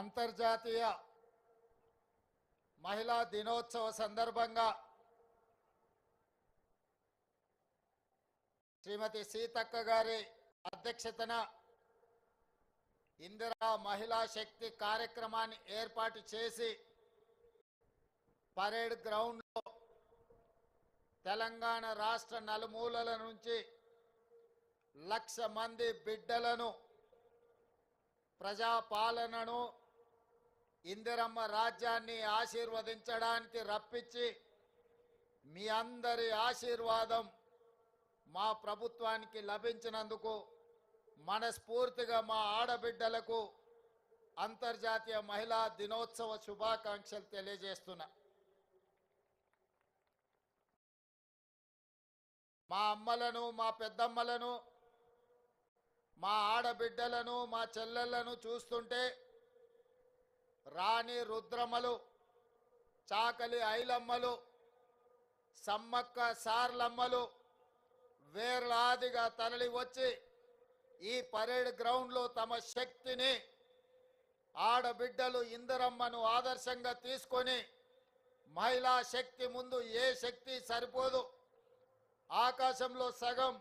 అంతర్జాతీయ మహిళా దినోత్సవ సందర్భంగా శ్రీమతి సీతక్క గారి అధ్యక్షతన ఇందిరా మహిళా శక్తి కార్యక్రమాన్ని ఏర్పాటు చేసి పరేడ్ గ్రౌండ్లో తెలంగాణ రాష్ట్ర నలుమూలల నుంచి 1,00,000 మంది బిడ్డలను ప్రజాపాలనను ఇందిరమ్మ రాజ్యాన్ని ఆశీర్వదించడానికి రప్పించి మీ అందరి ఆశీర్వాదం మా ప్రభుత్వానికి లభించినందుకు మనస్ఫూర్తిగా మా ఆడబిడ్డలకు అంతర్జాతీయ మహిళా దినోత్సవ శుభాకాంక్షలు తెలియజేస్తున్నా. మా అమ్మలను, మా పెద్దమ్మలను, మా ఆడబిడ్డలను, మా చెల్లెళ్లను చూస్తుంటే రాణి రుద్రమ్మలు, చాకలి ఐలమ్మలు, సమ్మక్క సార్లమ్మలు వేలాదిగా తరలి వచ్చి ఈ పరేడ్ గ్రౌండ్లో తమ శక్తిని ఆడబిడ్డలు ఇందిరమ్మను ఆదర్శంగా తీసుకొని మహిళా శక్తి ముందు ఏ శక్తి సరిపోదు, ఆకాశంలో సగం,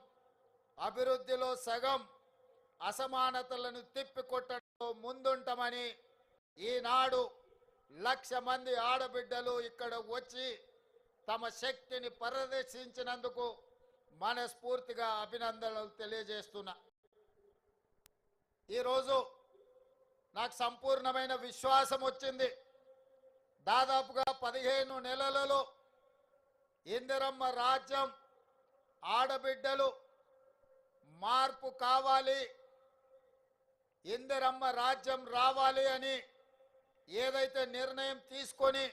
అభివృద్ధిలో సగం, అసమానతలను తిప్పికొట్టడంలో ముందుంటామని ఈనాడు 1,00,000 మంది ఆడబిడ్డలు ఇక్కడ వచ్చి తమ శక్తిని ప్రదర్శించినందుకు మనస్ఫూర్తిగా అభినందనలు తెలియజేస్తున్నా. ఈరోజు నాకు సంపూర్ణమైన విశ్వాసం వచ్చింది. దాదాపుగా 15 నెలలలో ఇందిరమ్మ రాజ్యం ఆడబిడ్డలు మార్పు కావాలి, ఇందిరమ్మ రాజ్యం రావాలి అని ఏదైతే నిర్ణయం తీసుకొని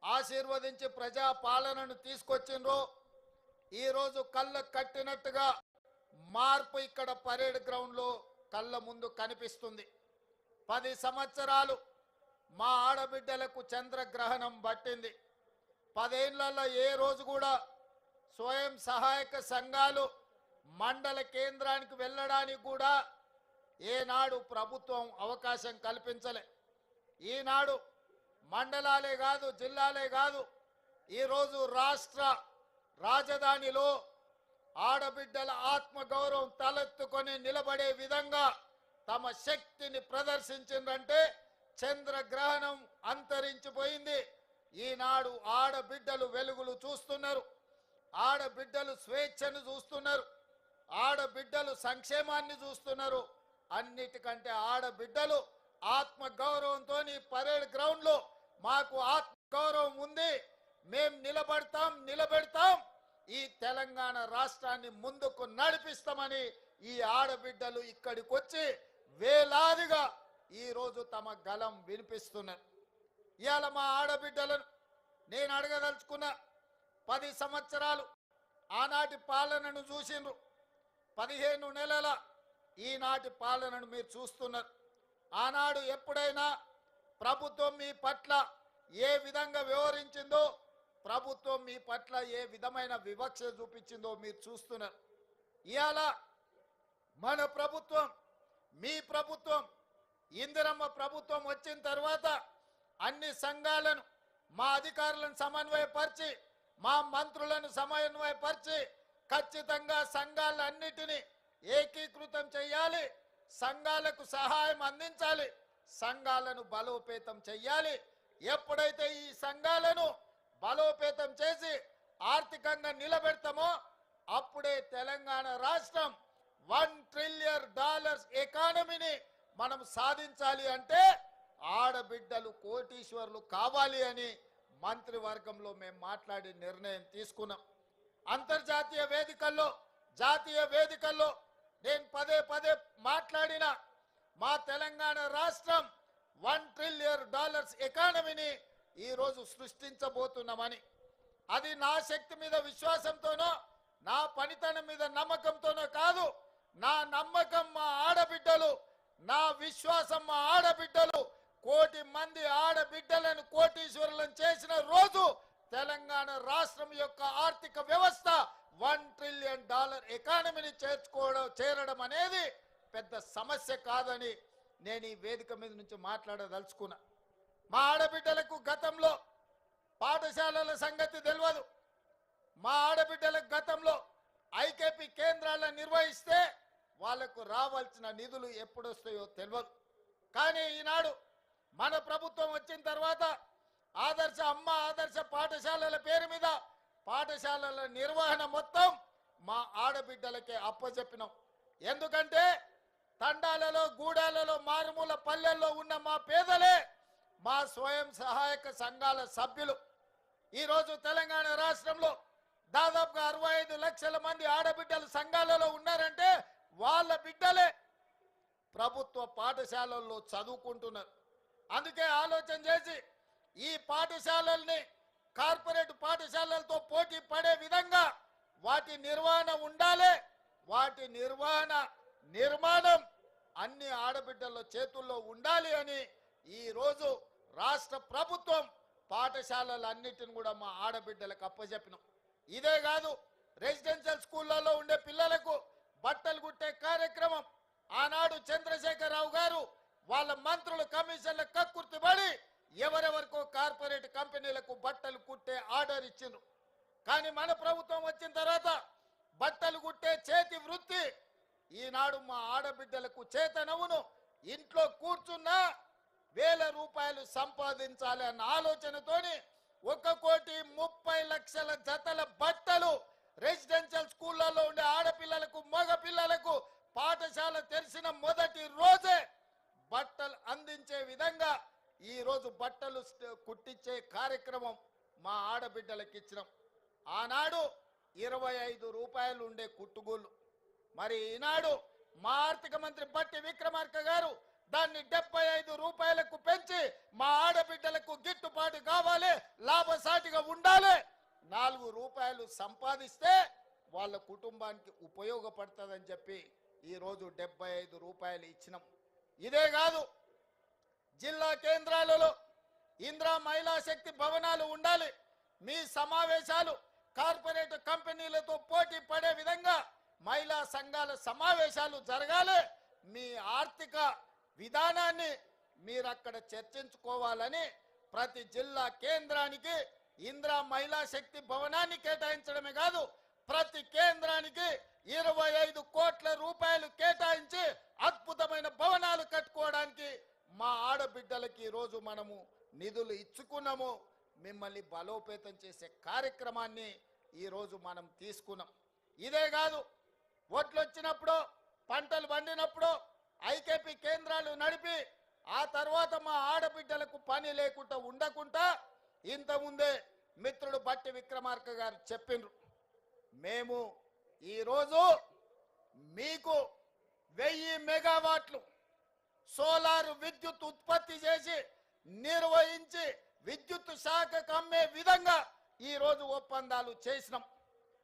ఆశీర్వదించి ప్రజా పాలనను తీసుకొచ్చిండ్రో ఈరోజు కళ్ళ కట్టినట్టుగా మార్పు ఇక్కడ పరేడ్ గ్రౌండ్లో కళ్ళ ముందు కనిపిస్తుంది. 10 సంవత్సరాలు మా ఆడబిడ్డలకు చంద్రగ్రహణం పట్టింది. 10 ఏళ్లలో ఏ రోజు కూడా స్వయం సహాయక సంఘాలు మండల కేంద్రానికి వెళ్ళడానికి కూడా ఏనాడు ప్రభుత్వం అవకాశం కల్పించలే. ఈనాడు మండలాలే కాదు, జిల్లాలే కాదు, ఈరోజు రాష్ట్ర రాజధానిలో ఆడబిడ్డల ఆత్మగౌరవం తలెత్తుకొని నిలబడే విధంగా తమ శక్తిని ప్రదర్శించిందంటే చంద్రగ్రహణం అంతరించిపోయింది. ఈనాడు ఆడబిడ్డలు వెలుగులు చూస్తున్నారు, ఆడబిడ్డలు స్వేచ్ఛను చూస్తున్నారు, ఆడబిడ్డలు సంక్షేమాన్ని చూస్తున్నారు. అన్నిటికంటే ఆడబిడ్డలు ఆత్మగౌరవంతో పరేడ్ గ్రౌండ్లో మాకు ఆత్మగౌరవం ఉంది, మేం నిలబెడతాం, ఈ తెలంగాణ రాష్ట్రాన్ని ముందుకు నడిపిస్తామని ఈ ఆడబిడ్డలు ఇక్కడికి వచ్చి వేలాదిగా ఈరోజు తమ గలం వినిపిస్తున్నారు. ఇవాళ మా ఆడబిడ్డలను నేను అడగదలుచుకున్న 10 సంవత్సరాలు ఆనాటి పాలనను చూసిండ్రు, 15 నెలల ఈనాటి పాలనను మీరు చూస్తున్నారు. ఆనాడు ఎప్పుడైనా ప్రభుత్వం మీ పట్ల ఏ విధంగా వ్యవహరించిందో, ప్రభుత్వం మీ పట్ల ఏ విధమైన వివక్ష చూపించిందో మీరు చూస్తున్నారు. ఇవాళ మన ప్రభుత్వం, మీ ప్రభుత్వం, ఇందిరమ్మ ప్రభుత్వం వచ్చిన తర్వాత అన్ని సంఘాలను, మా అధికారులను సమన్వయపరిచి, మా మంత్రులను సమన్వయపరిచి ఖచ్చితంగా సంఘాలన్నిటినీ ఏకీకృతం చేయాలి, సంఘాలకు సహాయం అందించాలి, సంఘాలను బలోపేతం చేయాలి. ఎప్పుడైతే ఈ సంఘాలను బలోపేతం చేసి ఆర్థికంగా నిలబెడతామో అప్పుడే తెలంగాణ రాష్ట్రం $1 ట్రిలియన్ ఎకానమీని మనం సాధించాలి. అంటే ఆడబిడ్డలు కోటీశ్వర్లు కావాలి అని మంత్రివర్గంలో మేము మాట్లాడి నిర్ణయం తీసుకున్నాం. అంతర్జాతీయ వేదికల్లో, జాతీయ వేదికల్లో నేను పదే మాట్లాడిన మా తెలంగాణ రాష్ట్రం $1 ట్రిలియన్ ఎకానమీని ఈరోజు సృష్టించబోతున్నామని. అది నా శక్తి మీద విశ్వాసంతోనో, నా పనితనం మీద నమ్మకంతోనో కాదు. నా నమ్మకం మా ఆడబిడ్డలు, నా విశ్వాసం మా ఆడబిడ్డలు. 1 కోటి మంది ఆడబిడ్డలను కోటీశ్వరులను చేసిన రోజు తెలంగాణ రాష్ట్రం యొక్క ఆర్థిక వ్యవస్థ $1 ట్రిలియన్ ఎకానమీని చేరడం అనేది పెద్ద సమస్య కాదని నేను ఈ వేదిక మీద నుంచి మాట్లాడదలుచుకున్నా. మా ఆడబిడ్డలకు గతంలో పాఠశాలల సంగతి తెలియదు. మా ఆడబిడ్డలకు గతంలో ఐకేపీ కేంద్రాలను నిర్వహిస్తే వాళ్లకు రావాల్సిన నిధులు ఎప్పుడు వస్తాయో తెలియదు. కానీ ఈనాడు మన ప్రభుత్వం వచ్చిన తర్వాత ఆదర్శ అమ్మ ఆదర్శ పాఠశాలల పేరు మీద పాఠశాలల నిర్వహణ మొత్తం మా ఆడబిడ్డలకే అప్పచెప్పినాం. ఎందుకంటే తండాలలో గూడాలలో మారుమూల పల్లెల్లో ఉన్న మా పేదలే మా స్వయం సహాయక సంఘాల సభ్యులు. ఈరోజు తెలంగాణ రాష్ట్రంలో దాదాపుగా 65 లక్షల మంది ఆడబిడ్డలు సంఘాలలో ఉన్నారంటే వాళ్ళ బిడ్డలే ప్రభుత్వ పాఠశాలల్లో చదువుకుంటున్నారు. అందుకే ఆలోచన చేసి ఈ పాఠశాలల్ని కార్పొరేట్ పాఠశాలలతో పోటీ పడే విధంగా వాటి నిర్వహణ ఉండాలి. వాటి నిర్మాణం అన్ని ఆడబిడ్డల చేతుల్లో ఉండాలి అని ఈరోజు రాష్ట్ర ప్రభుత్వం పాఠశాలలన్నిటిని కూడా మా ఆడబిడ్డలకు అప్పచెప్పినాం. ఇదే కాదు, రెసిడెన్షియల్ స్కూళ్ళలో ఉండే పిల్లలకు బట్టలు కుట్టే కార్యక్రమం ఆనాడు చంద్రశేఖరరావు గారు వాళ్ళ మంత్రులు కమిషన్ల కక్కుర్తిపడి ఎవరెవరికో కార్పొరేట్ కంపెనీలకు బట్టలు కుట్టే ఆర్డర్ ఇచ్చిండ్రు. కానీ మన ప్రభుత్వం వచ్చిన తర్వాత బట్టలు కుట్టే చేతి వృత్తి ఈనాడు మా ఆడబిడ్డలకు చేతనవును. ఇంట్లో కూర్చున్నా 1000 రూపాయలు సంపాదించాలి అన్న ఆలోచనతోని 1,30,00,000 జతల బట్టలు రెసిడెన్షియల్ స్కూళ్ళలో ఉండే ఆడపిల్లలకు మగ పిల్లలకు పాఠశాల తెరిచిన మొదటి రోజే బట్టలు అందించే విధంగా ఈరోజు బట్టలు కుట్టించే కార్యక్రమం మా ఆడబిడ్డలకు ఇచ్చినాం. ఆనాడు 25 రూపాయలు ఉండే కుట్టుగూళ్ళు, మరి ఈనాడు మా ఆర్థిక మంత్రి బట్టి విక్రమార్క గారు దాన్ని 75 రూపాయలకు పెంచి మా ఆడబిడ్డలకు గిట్టుబాటు కావాలి, లాభసాటిగా ఉండాలి. 4 రూపాయలు సంపాదిస్తే వాళ్ళ కుటుంబానికి ఉపయోగపడుతుందని చెప్పి ఈరోజు 75 రూపాయలు ఇచ్చినాం. ఇదే కాదు, జిల్లా కేంద్రాలలో ఇందిరా మహిళా శక్తి భవనాలు ఉండాలి. మీ సమావేశాలు కార్పొరేట్ కంపెనీలతో పోటీ పడే విధంగా మహిళా సంఘాల సమావేశాలు జరగాలి. మీ ఆర్థిక విధానాన్ని మీరు అక్కడ చర్చించుకోవాలని ప్రతి జిల్లా కేంద్రానికి ఇందిరా మహిళా శక్తి భవనాన్ని కేటాయించడమే కాదు, ప్రతి కేంద్రానికి 25 కోట్ల రూపాయలు కేటాయించి అద్భుతమైన భవనాలు కట్టుకోవడానికి మా ఆడబిడ్డలకి ఈరోజు మనము నిధులు ఇచ్చుకున్నాము. మిమ్మల్ని బలోపేతం చేసే కార్యక్రమాన్ని ఈరోజు మనం తీసుకున్నాం. ఇదే కాదు, ఓట్లు వచ్చినప్పుడు పంటలు పండినప్పుడు ఐకేపీ కేంద్రాలు నడిపి ఆ తర్వాత మా ఆడబిడ్డలకు పని లేకుండా ఉండకుండా ఇంతకుముందే మిత్రుడు బట్టి విక్రమార్క గారు చెప్పిండ్రు, మేము ఈరోజు మీకు 1000 మెగావాట్లు సోలార్ విద్యుత్ ఉత్పత్తి చేసి నిర్వహించి విద్యుత్ శాఖకు అమ్మే విధంగా ఈరోజు ఒప్పందాలు చేసినాం.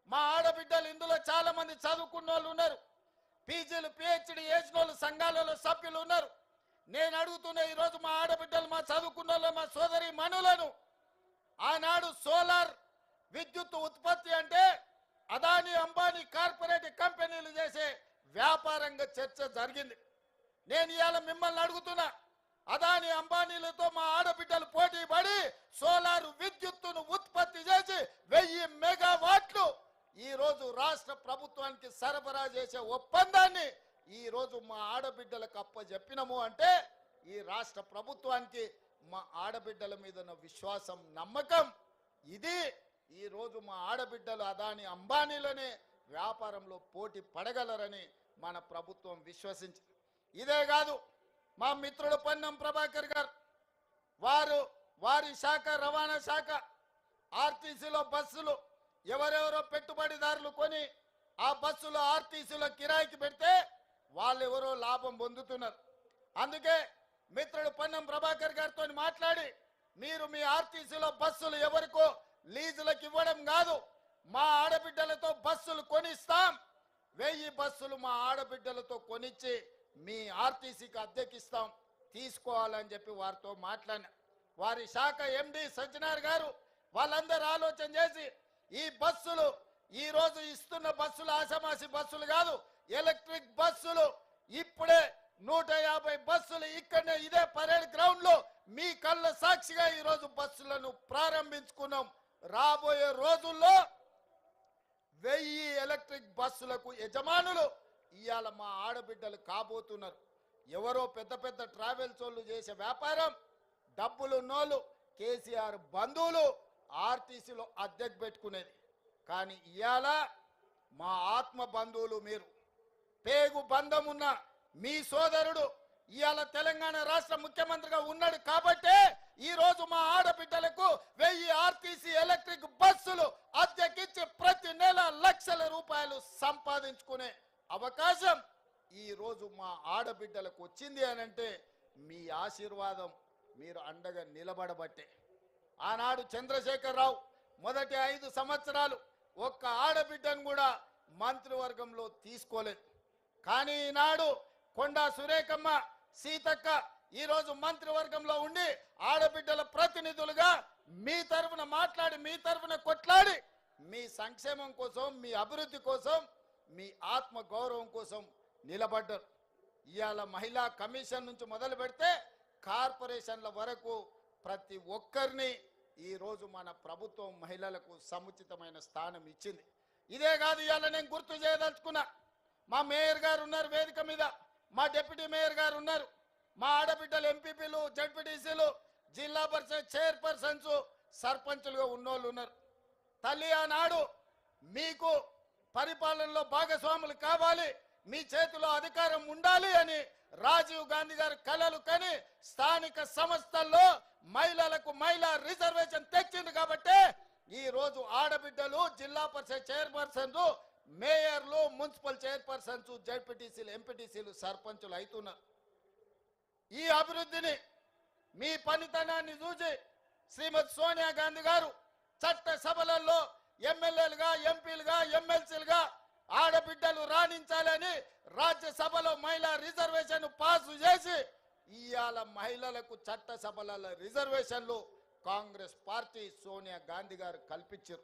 మా ఆడబిడ్డలు ఇందులో చాలా మంది చదువుకున్న వాళ్ళు ఉన్నారు, పీజీలు పిహెచ్డి చేసిన వాళ్ళు సంఘాలలో సభ్యులు ఉన్నారు. నేను అడుగుతున్న ఈరోజు మా ఆడబిడ్డలు మా చదువుకున్న వాళ్ళు మా సోదరి మనులను ఆనాడు సోలార్ విద్యుత్ ఉత్పత్తి అంటే అదానీ అంబానీ కార్పొరేట్ కంపెనీలు చేసే వ్యాపారంగా చర్చ జరిగింది. నేను ఇవాళ మిమ్మల్ని అడుగుతున్నా, అదానీ అంబానీలతో మా ఆడబిడ్డలు పోటీ పడి సోలార్ విద్యుత్తును ఉత్పత్తి చేసి 1000 మెగావాట్లు ఈరోజు రాష్ట్ర ప్రభుత్వానికి సరఫరా చేసే ఒప్పందాన్ని ఈరోజు మా ఆడబిడ్డలకు అప్పచెప్పినము అంటే ఈ రాష్ట్ర ప్రభుత్వానికి మా ఆడబిడ్డల మీద ఉన్న విశ్వాసం, నమ్మకం. ఇది ఈరోజు మా ఆడబిడ్డలు అదానీ అంబానీలనే వ్యాపారంలో పోటీ పడగలరని మన ప్రభుత్వం విశ్వసించింది. ఇదే కాదు, మా మిత్రుడు పొన్నం ప్రభాకర్ గారు వారి శాఖ రవాణా శాఖ ఆర్టీసీలో బస్సులు ఎవరెవరో పెట్టుబడిదారులు కొని ఆ బస్సులు ఆర్టీసీలో కిరాయికి పెడితే వాళ్ళు ఎవరో లాభం పొందుతున్నారు. అందుకే మిత్రుడు పొన్నం ప్రభాకర్ గారితో మాట్లాడి మీరు మీ ఆర్టీసీలో బస్సులు ఎవరికో లీజులకు ఇవ్వడం కాదు, మా ఆడబిడ్డలతో బస్సులు కొనిస్తాం, 1000 బస్సులు మా ఆడబిడ్డలతో కొనిచ్చి మీ ఆర్టీసీకి అద్దెకిస్తాం, తీసుకోవాలని చెప్పి వారితో మాట్లాడిన వారి శాఖ ఎండి సజ్జనార్ గారు వాళ్ళందరూ ఆలోచన చేసి ఈ బస్సులు ఈరోజు ఇస్తున్న బస్సులు ఆషామాషి బస్సులు కాదు, ఎలక్ట్రిక్ బస్సులు ఇప్పుడే 150 బస్సులు ఇక్కడనే ఇదే పరేడ్ గ్రౌండ్ లో మీ కళ్ళ సాక్షిగా ఈ రోజు బస్సులను ప్రారంభించుకున్నాం. రాబోయే రోజుల్లో 1000 ఎలక్ట్రిక్ బస్సులకు యజమానులు ఇవాళ మా ఆడబిడ్డలు కాబోతున్నారు. ఎవరో పెద్ద పెద్ద ట్రావెల్స్ వాళ్ళు చేసే వ్యాపారం, డబ్బులు ఉన్నోళ్ళు, కేసీఆర్ బంధువులు ఆర్టీసీలో అద్దెకు పెట్టుకునేది. కానీ ఇవాళ మా ఆత్మ బంధువులు మీరు, పేగు బంధం ఉన్న మీ సోదరుడు ఇవాళ తెలంగాణ రాష్ట్ర ముఖ్యమంత్రిగా ఉన్నాడు కాబట్టే ఈ రోజు మా ఆడబిడ్డలకు 1000 ఆర్టీసీ ఎలక్ట్రిక్ బస్సులు అద్దెకిచ్చి ప్రతి నెల లక్షల రూపాయలు సంపాదించుకునే అవకాశం ఈ రోజు మా ఆడబిడ్డలకు వచ్చింది అనంటే మీ ఆశీర్వాదం, మీరు అండగా నిలబడబట్టే. ఆనాడు చంద్రశేఖరరావు మొదటి 5 సంవత్సరాలు ఒక్క ఆడబిడ్డను కూడా మంత్రివర్గంలో తీసుకోలేదు. కానీ ఈనాడు కొండా సురేఖమ్మ, సీతక్క ఈరోజు మంత్రివర్గంలో ఉండి ఆడబిడ్డల ప్రతినిధులుగా మీ తరఫున మాట్లాడి, మీ తరఫున కొట్లాడి, మీ సంక్షేమం కోసం, మీ అభివృద్ధి కోసం, మీ ఆత్మ గౌరవం కోసం నిలబడ్డారు. ఇవాళ మహిళా కమిషన్ నుంచి మొదలు పెడితే కార్పొరేషన్ల వరకు ప్రతి ఒక్కరిని ఈరోజు మన ప్రభుత్వం మహిళలకు సముచితమైన స్థానం ఇచ్చింది. ఇదే కాదు, ఇవాళ నేను గుర్తు చేయదలుచుకున్నా, మా మేయర్ గారు ఉన్నారు వేదిక మీద, మా డిప్యూటీ మేయర్ గారు ఉన్నారు, మా ఆడబిడ్డలు ఎంపీపీలు, జడ్పీటీసీలు, జిల్లా పరిషత్ చైర్పర్సన్స్, సర్పంచులుగా ఉన్నోళ్ళు ఉన్నారు. తల్లి ఆనాడు మీకు పరిపాలనలో భాగస్వాములు కావాలి, మీ చేతిలో అధికారం ఉండాలి అని రాజీవ్ గాంధీ గారు కలలు కని స్థానిక సంస్థల్లో మహిళలకు మహిళా రిజర్వేషన్ తెచ్చింది కాబట్టి ఈ రోజు ఆడబిడ్డలు జిల్లా పరిషత్ చైర్పర్సన్స్, మేయర్లు, మున్సిపల్ చైర్పర్సన్స్, జడ్పీటీసీలు, ఎంపీటీసీలు, సర్పంచులు అవుతున్నారు. ఈ అభివృద్ధిని, మీ పనితనాన్ని చూసి శ్రీమతి సోనియా గాంధీ గారు చట్ట సభలలో ఎమ్మెల్యేలుగా, ఎంపీలుగా, ఎమ్మెల్సీలుగా ఆడబిడ్డలు రాణించాలని రాజ్యసభలో మహిళా రిజర్వేషన్ పాసు చేసి ఇవాళ మహిళలకు చట్ట సభలలో రిజర్వేషన్లు కాంగ్రెస్ పార్టీ సోనియా గాంధీ గారు కల్పించారు.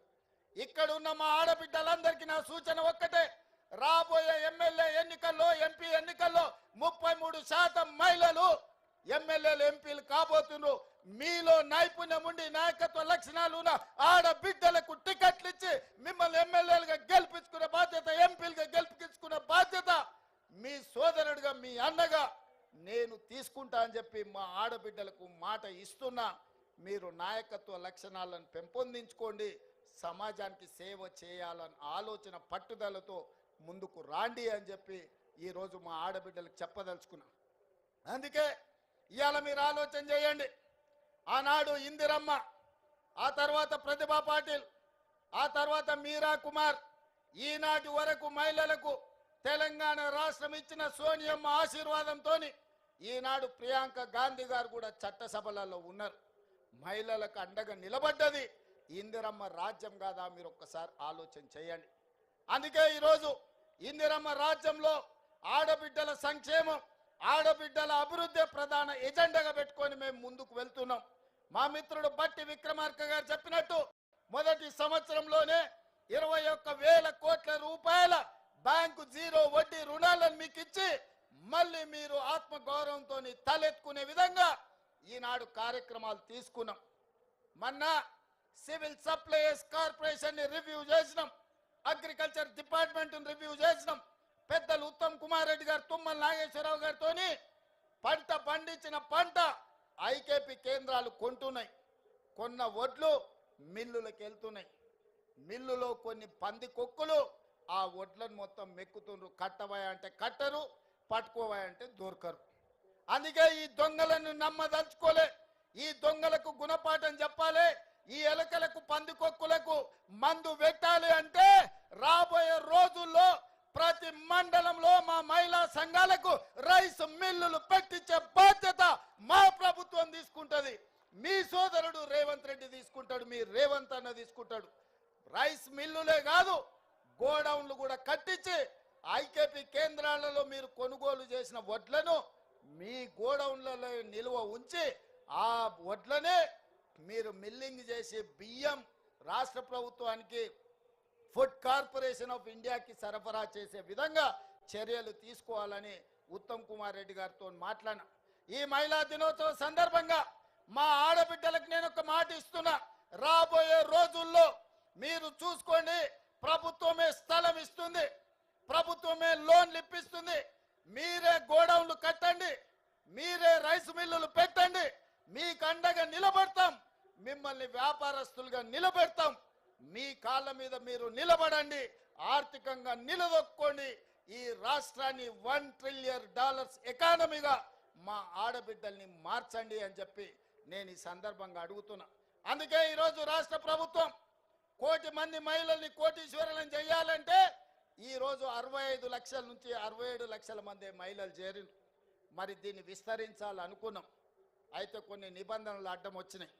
ఇక్కడ ఉన్న మా ఆడబిడ్డలందరికీ నా సూచన ఒక్కటే, రాబోయే ఎమ్మెల్యే ఎన్నికల్లో, ఎంపీ ఎన్నికల్లో 33% మహిళలు ఎమ్మెల్యేలు, ఎంపీలు కాబోతున్నారు. మీలో నైపుణ్యం ఉండి నాయకత్వ లక్షణాలు ఉన్న ఆడబిడ్డలకు టికెట్లు ఇచ్చి మిమ్మల్ని ఎమ్మెల్యేలుగా గెలిపించుకునే బాధ్యత, ఎంపీలుగా గెలిపించుకునే బాధ్యత మీ సోదరుడిగా, మీ అన్నగా నేను తీసుకుంటా అని చెప్పి మా ఆడబిడ్డలకు మాట ఇస్తున్నా. మీరు నాయకత్వ లక్షణాలను పెంపొందించుకోండి, సమాజానికి సేవ చేయాలని ఆలోచన పట్టుదలతో ముందుకు రాండి అని చెప్పి ఈరోజు మా ఆడబిడ్డలకు చెప్పదలుచుకున్నా. అందుకే ఇవాళ మీరు ఆలోచన చేయండి. ఆనాడు ఇందిరమ్మ, ఆ తర్వాత ప్రతిభా పాటిల్, ఆ తర్వాత మీరా కుమార్, ఈనాటి వరకు మహిళలకు తెలంగాణ రాష్ట్రం ఇచ్చిన సోనియమ్మ ఆశీర్వాదంతో ఈనాడు ప్రియాంక గాంధీ గారు కూడా చట్టసభలలో ఉన్నారు. మహిళలకు అండగా నిలబడ్డది ఇందిరమ్మ రాజ్యం కాదా? మీరు ఒక్కసారి ఆలోచన చేయండి. అందుకే ఈరోజు ఇందిరమ్మ రాజ్యంలో ఆడబిడ్డల సంక్షేమం, ఆడబిడ్డల అభివృద్ధి ప్రధాన ఎజెండాగా పెట్టుకొని మేము ముందుకు వెళ్తున్నాం. మా మిత్రుడు బట్టి విక్రమార్క గారు చెప్పినట్టు మొదటి సంవత్సరంలోనే 21,000 కోట్ల రూపాయల బ్యాంకు జీరో వడ్డీ రుణాలను మీకు ఇచ్చి మళ్ళీ మీరు ఆత్మగౌరవంతో తలెత్తుకునే విధంగా ఈనాడు కార్యక్రమాలు తీసుకున్నాం. మొన్న సివిల్ సప్లైస్ కార్పొరేషన్ రివ్యూ చేసినాం, అగ్రికల్చర్ డిపార్ట్మెంట్ రివ్యూ చేసినాం. పెద్దలు ఉత్తమ్ కుమార్ రెడ్డి గారు, తుమ్మల నాగేశ్వరరావు గారితో పంట పండించిన పంట ఐకేపీ కేంద్రాలు కొంటున్నాయి. కొన్న వడ్లు మిల్లులకు వెళ్తున్నాయి. మిల్లులో కొన్ని పంది కొక్కులు ఆ వడ్లను మొత్తం మెక్కుతుండ్రు. కట్టవాయ అంటే కట్టరు, పట్టుకోవాయ అంటే దొరకరు. అందుకే ఈ దొంగలను నమ్మదలుచుకోలే. ఈ దొంగలకు గుణపాఠం చెప్పాలి. ఈ ఎలకలకు, పందికొక్కులకు మందు పెట్టాలి అంటే రాబోయే రోజుల్లో ప్రతి మండలంలో మా మహిళా సంఘాలకు రైస్ మిల్లులు పెట్టించే బాధ్యత మా ప్రభుత్వం తీసుకుంటది. మీ సోదరుడు రేవంత్ రెడ్డి తీసుకుంటాడు, మీ రేవంత్ అన్న తీసుకుంటాడు. రైస్ మిల్లులే కాదు, గోడౌన్లు కూడా కట్టించి ఐకేపీ కేంద్రాలలో మీరు కొనుగోలు చేసిన వడ్లను మీ గోడౌన్లలో నిల్వ ఉంచి ఆ వడ్లనే మీరు మిల్లింగ్ చేసి బియ్యం రాష్ట్ర ప్రభుత్వానికి, ఫుడ్ కార్పొరేషన్ ఆఫ్ ఇండియాకి సరఫరా చేసే విధంగా చర్యలు తీసుకోవాలని ఉత్తమ్ కుమార్ రెడ్డి గారితో మాట్లాడినా. ఈ మహిళా దినోత్సవం సందర్భంగా మా ఆడబిడ్డలకు నేను ఒక మాట ఇస్తున్నా, రాబోయే రోజుల్లో మీరు చూసుకోండి, ప్రభుత్వమే స్థలం ఇస్తుంది, ప్రభుత్వమే లోన్లు ఇప్పిస్తుంది, మీరే గోడౌన్లు కట్టండి, మీరే రైస్ మిల్లులు పెట్టండి, మీకు అండగా నిలబడతాం, మిమ్మల్ని వ్యాపారస్తులుగా నిలబెడతాం, మీ కాళ్ళ మీద మీరు నిలబడండి, ఆర్థికంగా నిలదొక్కోండి, ఈ రాష్ట్రాన్ని $1 ట్రిలియన్ ఎకానమీగా మా ఆడబిడ్డల్ని మార్చండి అని చెప్పి నేను ఈ సందర్భంగా అడుగుతున్నా. అందుకే ఈరోజు రాష్ట్ర ప్రభుత్వం 1 కోటి మంది మహిళల్ని కోటీశ్వరులను చేయాలంటే ఈరోజు 65 లక్షల నుంచి 67 లక్షల మంది మహిళలు చేరింది. మరి దీన్ని విస్తరించాలనుకున్నాం, అయితే కొన్ని నిబంధనలు అడ్డం వచ్చినాయి.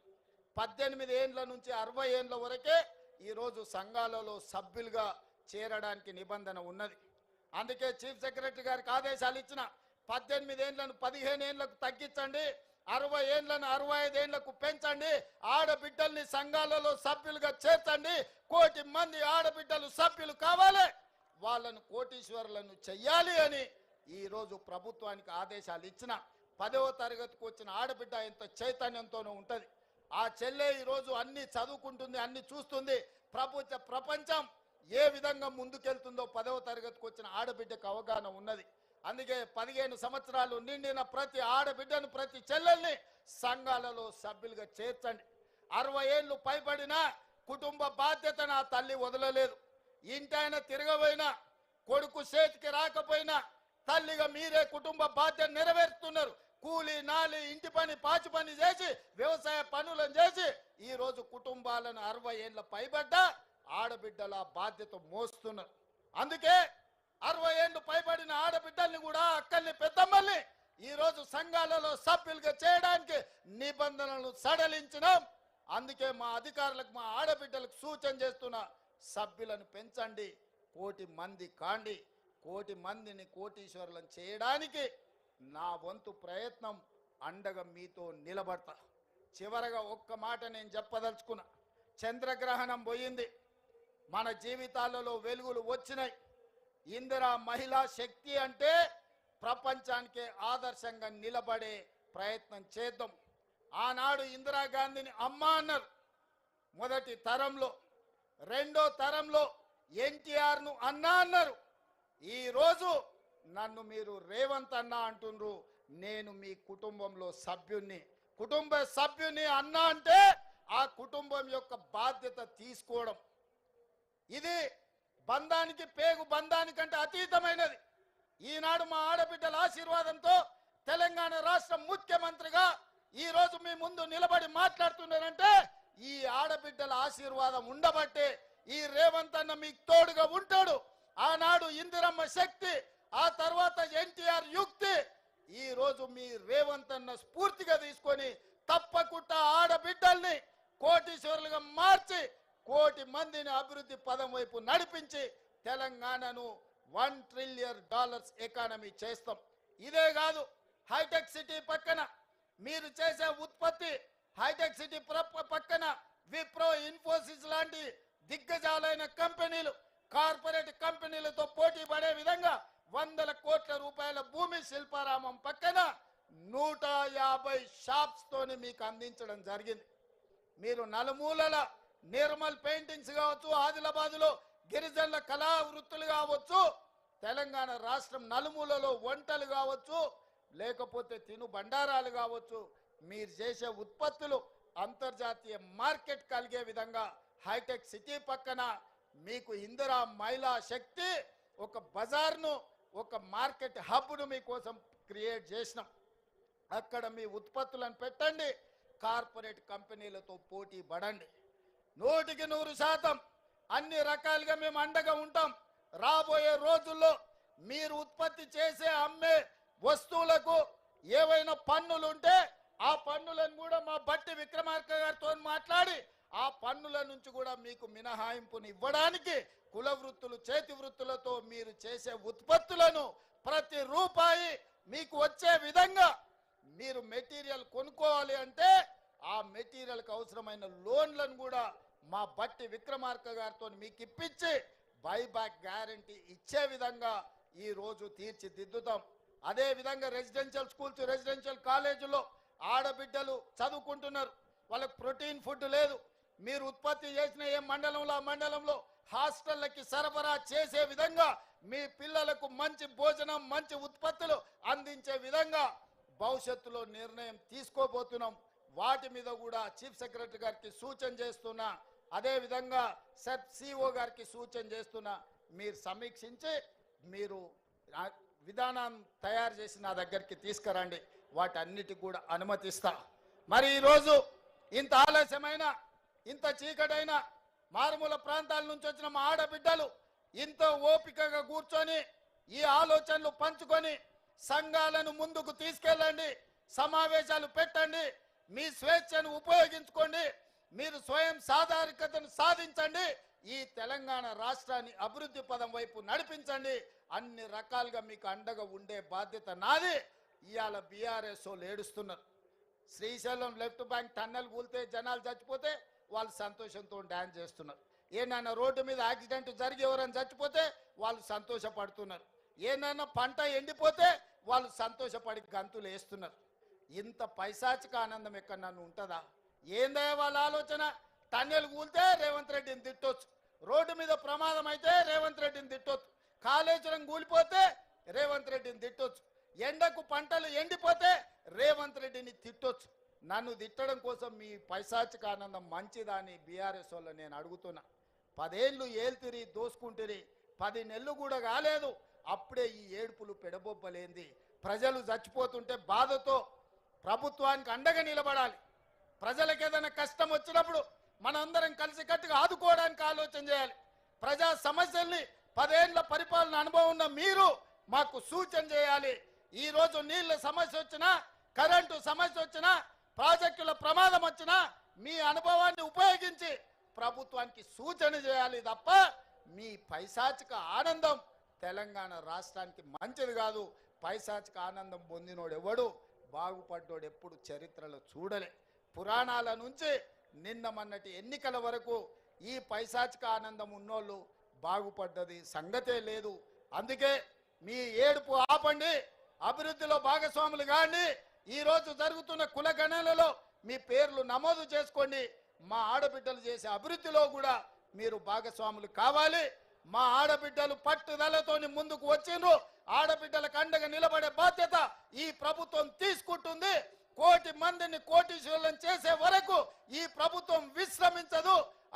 18 ఏండ్ల నుంచి 60 ఏండ్ల వరకే ఈరోజు సంఘాలలో సభ్యులుగా చేరడానికి నిబంధన ఉన్నది. అందుకే చీఫ్ సెక్రటరీ గారికి ఆదేశాలు ఇచ్చిన, 18 ఏండ్లను 15 ఏండ్లకు తగ్గించండి, 60 ఏండ్లను 65 ఏండ్లకు పెంచండి, ఆడబిడ్డల్ని సంఘాలలో సభ్యులుగా చేర్చండి, 1 కోటి మంది ఆడబిడ్డలు సభ్యులు కావాలి, వాళ్ళను కోటీశ్వరులను చెయ్యాలి అని ఈరోజు ప్రభుత్వానికి ఆదేశాలు ఇచ్చిన. 10వ తరగతికి వచ్చిన ఆడబిడ్డ ఎంత చైతన్యంతోనూ ఉంటుంది. ఆ చెల్లె ఈరోజు అన్ని చదువుకుంటుంది, అన్ని చూస్తుంది, ప్రపంచం ఏ విధంగా ముందుకెళ్తుందో 10వ తరగతికి వచ్చిన ఆడబిడ్డకు అవగాహన ఉన్నది. అందుకే 15 సంవత్సరాలు నిండిన ప్రతి ఆడబిడ్డను, ప్రతి చెల్లెల్ని సంఘాలలో సభ్యులుగా చేర్చండి. 60 ఏళ్ళు పైబడిన కుటుంబ బాధ్యతను ఆ తల్లి వదలలేదు. ఇంటాయన తిరగబోయినా, కొడుకు చేతికి రాకపోయినా తల్లిగా మీరే కుటుంబ బాధ్యత నెరవేరుస్తున్నారు. కూలి నాలి ఇంటి పని పాచి పని చేసి వ్యవసాయ పనులను చేసి ఈరోజు కుటుంబాలను 60 ఏళ్ళ పైబడ్డ ఆడబిడ్డల బాధ్యత మోస్తున్నారు. అందుకే 60 ఏళ్ళు పైబడిన ఆడబిడ్డల్ని కూడా, అక్కల్ని పెద్దమ్మల్ని ఈరోజు సంఘాలలో సభ్యులుగా చేయడానికి నిబంధనలను సడలించినాం. అందుకే మా అధికారులకు, మా ఆడబిడ్డలకు సూచన చేస్తున్నా, సభ్యులను పెంచండి, 1 కోటి మంది కాండి, 1 కోటి మందిని కోటీశ్వరులను చేయడానికి నా వంతు ప్రయత్నం, అండగా మీతో నిలబడతా. చివరగా ఒక్క మాట నేను చెప్పదలుచుకున్నా, చంద్రగ్రహణం పోయింది, మన జీవితాలలో వెలుగులు వచ్చినాయి. ఇందిరా మహిళా శక్తి అంటే ప్రపంచానికే ఆదర్శంగా నిలబడే ప్రయత్నం చేద్దాం. ఆనాడు ఇందిరాగాంధీని అమ్మ అన్నారు మొదటి తరంలో, రెండో తరంలో ఎన్టీఆర్ను అన్న అన్నారు. ఈరోజు నన్ను మీరు రేవంత్ అన్న అంటుండ్రు. నేను మీ కుటుంబంలో సభ్యుణ్ణి, కుటుంబ సభ్యుని అన్న అంటే ఆ కుటుంబం యొక్క బాధ్యత తీసుకోవడం. ఇది బంధానికి, పేగు బంధానికంటే అతీతమైనది. ఈనాడు మా ఆడబిడ్డల ఆశీర్వాదంతో తెలంగాణ రాష్ట్ర ముఖ్యమంత్రిగా ఈరోజు మీ ముందు నిలబడి మాట్లాడుతున్నారంటే ఈ ఆడబిడ్డల ఆశీర్వాదం ఉండబట్టే ఈ రేవంత్ అన్న మీకు తోడుగా ఉంటాడు. ఆనాడు ఇందిరమ్మ శక్తి, ఆ తర్వాత ఎన్టీఆర్ యుక్తి, ఈరోజు మీ రేవంత్ అన్న స్ఫూర్తిగా తీసుకొని తప్పకుండా ఆడబిడ్డల్ని కోటీశ్వరులుగా మార్చి 1 కోటి మందిని అభివృద్ధి పదం వైపు నడిపించి తెలంగాణను $1 ట్రిలియన్ ఎకానమీ చేస్తాం. ఇదే కాదు, హైటెక్ సిటీ పక్కన మీరు చేసే ఉత్పత్తి, హైటెక్ సిటీ పక్కన విప్రో, ఇన్ఫోసిస్ లాంటి దిగ్గజాలైన కంపెనీలు, కార్పొరేట్ కంపెనీలతో పోటీ పడే విధంగా 100 కోట్ల రూపాయల భూమి శిల్పారామం పక్కన 150 షాప్స్ తోని మీకు అందించడం జరిగింది. మీరు నలుమూలల నిర్మల్ పెయింటింగ్స్ కావచ్చు, ఆదిలాబాద్లో గిరిజనుల కళా వృత్తులు కావచ్చు, తెలంగాణ రాష్ట్రం నలుమూలలో వంటలు కావచ్చు, లేకపోతే తిను బండారాలు కావచ్చు, మీరు చేసే ఉత్పత్తులు అంతర్జాతీయ మార్కెట్ కలిగే విధంగా హైటెక్ సిటీ పక్కన మీకు ఇందిరా మహిళా శక్తి ఒక బజార్ను, ఒక మార్కెట్ హబ్ను మీకోసం క్రియేట్ చేసినాం. అక్కడ మీ ఉత్పత్తులను పెట్టండి, కార్పొరేట్ కంపెనీలతో పోటీ పడండి. 100% అన్ని రకాలుగా మేము అండగా ఉంటాం. రాబోయే రోజుల్లో మీరు ఉత్పత్తి చేసే అమ్మే వస్తువులకు ఏవైనా పన్నులు ఉంటే ఆ పన్నులను కూడా మా బట్టి విక్రమార్క గారితో మాట్లాడి ఆ పన్నుల నుంచి కూడా మీకు మినహాయింపుని ఇవ్వడానికి కుల వృత్తులు, చేతి వృత్తులతో మీరు చేసే ఉత్పత్తులను ప్రతి రూపాయి మీకు వచ్చే విధంగా మీరు మెటీరియల్ కొనుక్కోవాలి అంటే ఆ మెటీరియల్కి అవసరమైన లోన్లను కూడా మా బట్టి విక్రమార్క గారితో మీకు ఇప్పించి బైబ్యాక్ గ్యారంటీ ఇచ్చే విధంగా ఈ రోజు తీర్చిదిద్దుతాం. అదే విధంగా రెసిడెన్షియల్ స్కూల్స్ రెసిడెన్షియల్ కాలేజీలో ఆడబిడ్డలు చదువుకుంటున్నారు, వాళ్ళకి ప్రోటీన్ ఫుడ్ లేదు. మీరు ఉత్పత్తి చేసిన ఏ మండలంలో ఆ మండలంలో హాస్టళ్ళకి సరఫరా చేసే విధంగా మీ పిల్లలకు మంచి భోజనం మంచి ఉత్పత్తులు అందించే విధంగా భవిష్యత్తులో నిర్ణయం తీసుకోబోతున్నాం. వాటి మీద కూడా చీఫ్ సెక్రటరీ గారికి సూచన చేస్తున్నా, అదే విధంగా సెట్ సిఓ గారికి సూచన చేస్తున్నా. మీరు సమీక్షించి మీరు విధానం తయారు చేసి నా దగ్గరికి తీసుకురండి, వాటన్నిటికి కూడా అనుమతిస్తా. మరి ఈరోజు ఇంత ఆలస్యమైన ఇంత చీకటైన మారుమూల ప్రాంతాల నుంచి వచ్చిన మా ఆడబిడ్డలు ఇంత ఓపికగా కూర్చొని ఈ ఆలోచనలు పంచుకొని సంఘాలను ముందుకు తీసుకెళ్ళండి, సమావేశాలు పెట్టండి, మీ స్వేచ్ఛను ఉపయోగించుకోండి, మీరు స్వయం సాధారికతను సాధించండి, ఈ తెలంగాణ రాష్ట్రాన్ని అభివృద్ధి పదం వైపు నడిపించండి. అన్ని రకాలుగా మీకు అండగా ఉండే బాధ్యత నాది. ఇవాళ బీఆర్ఎస్ వాళ్ళు ఏడుస్తున్నారు. శ్రీశైలం లెఫ్ట్ బ్యాంక్ టన్నెల్ కూలితే జనాలు చచ్చిపోతే వాళ్ళు సంతోషంతో డ్యాన్స్ చేస్తున్నారు. ఏనైనా రోడ్డు మీద యాక్సిడెంట్ జరిగి ఎవరైనా చచ్చిపోతే వాళ్ళు సంతోషపడుతున్నారు. ఏనైనా పంట ఎండిపోతే వాళ్ళు సంతోషపడి గంతులు వేస్తున్నారు. ఇంత పైశాచిక ఆనందం ఎక్కడన్నా ఉంటుందా? ఏందయ్య వాళ్ళ ఆలోచన? టన్నెల్ కూలితే రేవంత్ రెడ్డిని తిట్టొచ్చు, రోడ్డు మీద ప్రమాదం అయితే రేవంత్ రెడ్డిని తిట్టొచ్చు, కాళేశ్వరం కూలిపోతే రేవంత్ రెడ్డిని తిట్టొచ్చు, ఎండకు పంటలు ఎండిపోతే రేవంత్ రెడ్డిని తిట్టొచ్చు. నన్ను తిట్టడం కోసం మీ పైశాచిక ఆనందం మంచిదా అని బీఆర్ఎస్ వాళ్ళు నేను అడుగుతున్నా. 10 ఏళ్ళు ఏల్తిరి దోసుకుంటురి, 10 నెలలు కూడా కాలేదు, అప్పుడే ఈ ఏడుపులు పెడబొబ్బలేంది? ప్రజలు చచ్చిపోతుంటే బాధతో ప్రభుత్వానికి అండగా నిలబడాలి. ప్రజలకు ఏదైనా కష్టం వచ్చినప్పుడు మనందరం కలిసికట్టుగా ఆదుకోవడానికి ఆలోచన చేయాలి. ప్రజా సమస్యల్ని 10 ఏళ్ల పరిపాలన అనుభవం ఉన్న మీరు మాకు సూచన చేయాలి. ఈరోజు నీళ్ళ సమస్య వచ్చినా, కరెంటు సమస్య వచ్చినా, ప్రాజెక్టుల ప్రమాదం వచ్చినా మీ అనుభవాన్ని ఉపయోగించి ప్రభుత్వానికి సూచన చేయాలి తప్ప మీ పైశాచిక ఆనందం తెలంగాణ రాష్ట్రానికి మంచిది కాదు. పైశాచిక ఆనందం పొందినోడు ఎవడు బాగుపడ్డోడు ఎప్పుడు చరిత్రలో చూడలే. పురాణాల నుంచి నిన్న మొన్నటి ఎన్నికల వరకు ఈ పైశాచిక ఆనందం ఉన్నోళ్ళు బాగుపడ్డది సంగతే లేదు. అందుకే మీ ఏడుపు ఆపండి, అభివృద్ధిలో భాగస్వాములు కాండి. ఈరోజు జరుగుతున్న కులగణనలో మీ పేర్లు నమోదు చేసుకోండి. మా ఆడబిడ్డలు చేసే అభివృద్ధిలో కూడా మీరు భాగస్వాములు కావాలి. మా ఆడబిడ్డలు పట్టుదలతోని ముందుకు వచ్చిండ్రు. ఆడబిడ్డలకు అండగా నిలబడే బాధ్యత ఈ ప్రభుత్వం తీసుకుంటుంది. 1 కోటి మందిని కోటీశ్వరులను చేసే వరకు ఈ ప్రభుత్వం విశ్రమించదు.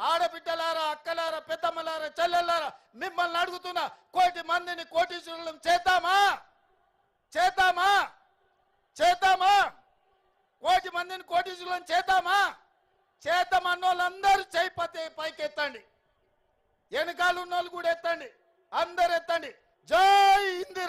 ఆడబిడ్డలారా, అక్కలారా, పెద్దమ్మలారా, చెల్లెల్లారా, మిమ్మల్ని అడుగుతున్నా, 1 కోటి మందిని కోటీశ్వరులను చేద్దామా? చేద్దామా? చేద్దామా? 1 కోటి మందిని కోటీశ్వరులను చేద్దామా? చేద్దామన్న వాళ్ళందరూ చేయి పైకి ఎత్తండి, వెనకాల ఉన్న వాళ్ళు కూడా ఎత్తండి, అందరు ఎత్తండి. జై హింద్.